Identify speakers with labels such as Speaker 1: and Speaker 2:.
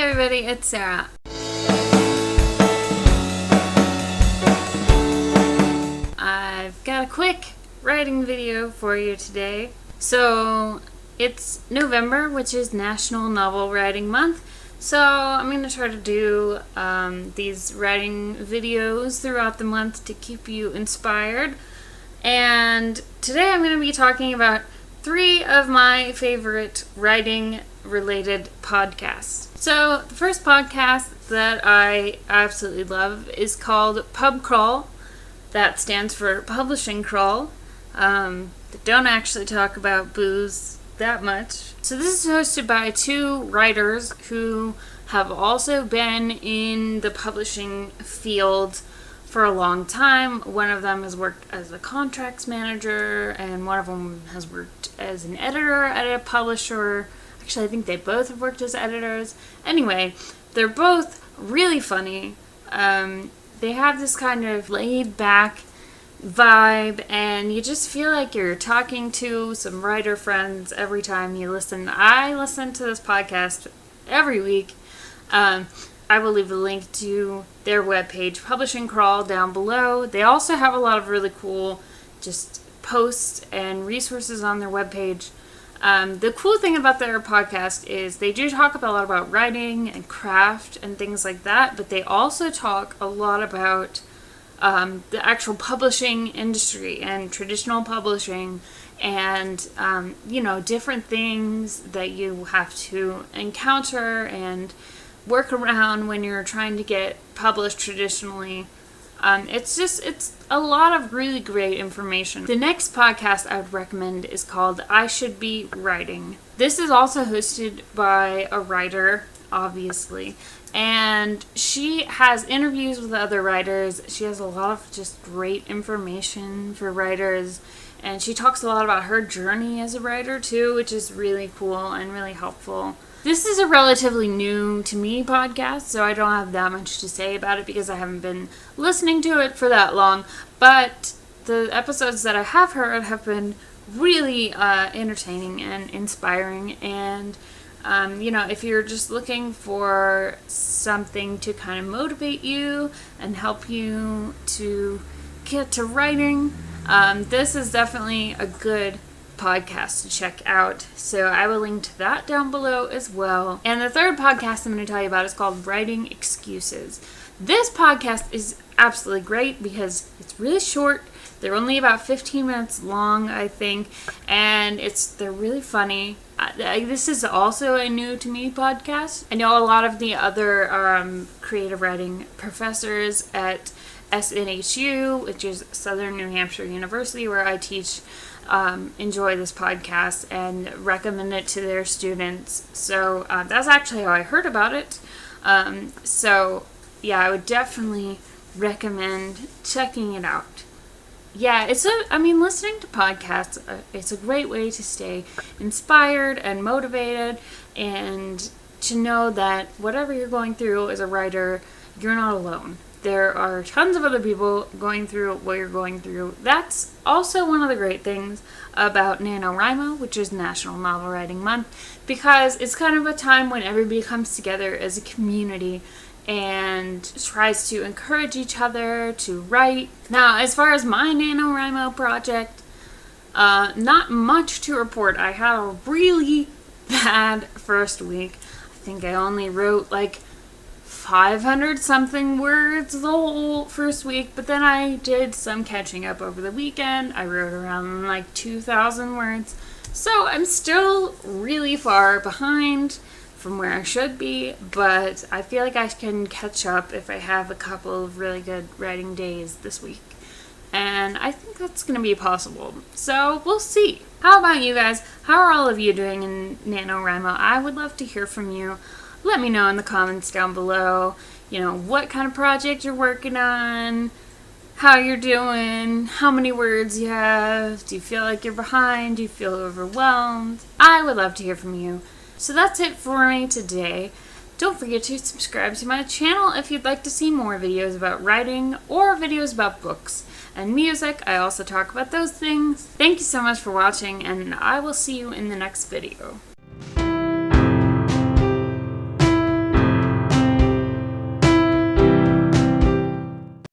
Speaker 1: everybody, it's Sarah. I've got a quick writing video for you today. So, it's November, which is National Novel Writing Month. So, I'm going to try to do these writing videos throughout the month to keep you inspired. And today I'm going to be talking about 3 of my favorite writing-related podcasts. So, the first podcast that I absolutely love is called Pub Crawl. That stands for Publishing Crawl. They don't actually talk about booze that much. So this is hosted by 2 writers who have also been in the publishing field for a long time. One of them has worked as a contracts manager, and one of them has worked as an editor at a publisher. Actually, I think they both have worked as editors. Anyway, they're both really funny. They have this kind of laid-back vibe, and you just feel like you're talking to some writer friends every time you listen. I listen to this podcast every week. I will leave a link to their webpage, Publishing Crawl, down below. They also have a lot of really cool just posts and resources on their webpage. The cool thing about their podcast is they do talk a lot about writing and craft and things like that, but they also talk a lot about the actual publishing industry and traditional publishing and, different things that you have to encounter and work around when you're trying to get published traditionally. It's a lot of really great information. The next podcast I would recommend is called I Should Be Writing. This is also hosted by a writer, obviously, and she has interviews with other writers. She has a lot of just great information for writers, and she talks a lot about her journey as a writer too, which is really cool and really helpful. This is a relatively new to me podcast, so I don't have that much to say about it because I haven't been listening to it for that long, but the episodes that I have heard have been really entertaining and inspiring, and if you're just looking for something to kind of motivate you and help you to get to writing, this is definitely a good podcast to check out. So I will link to that down below as well. And the third podcast I'm going to tell you about is called Writing Excuses. This podcast is absolutely great because it's really short. They're only about 15 minutes long, I think, and they're really funny. This is also a new to me podcast. I know a lot of the other creative writing professors at SNHU, which is Southern New Hampshire University, where I teach, enjoy this podcast and recommend it to their students. So that's actually how I heard about it. I would definitely recommend checking it out. Yeah, listening to podcasts, it's a great way to stay inspired and motivated, and to know that whatever you're going through as a writer, you're not alone. There are tons of other people going through what you're going through. That's also one of the great things about NaNoWriMo, which is National Novel Writing Month, because it's kind of a time when everybody comes together as a community and tries to encourage each other to write. Now, as far as my NaNoWriMo project, not much to report. I had a really bad first week. I think I only wrote 500 something words the whole first week, but then I did some catching up over the weekend. I wrote around 2,000 words. So I'm still really far behind from where I should be, but I feel like I can catch up if I have a couple of really good writing days this week. And I think that's going to be possible. So we'll see. How about you guys? How are all of you doing in NaNoWriMo? I would love to hear from you. Let me know in the comments down below, what kind of project you're working on, how you're doing, how many words you have, do you feel like you're behind, do you feel overwhelmed? I would love to hear from you. So that's it for me today. Don't forget to subscribe to my channel if you'd like to see more videos about writing or videos about books and music. I also talk about those things. Thank you so much for watching, and I will see you in the next video.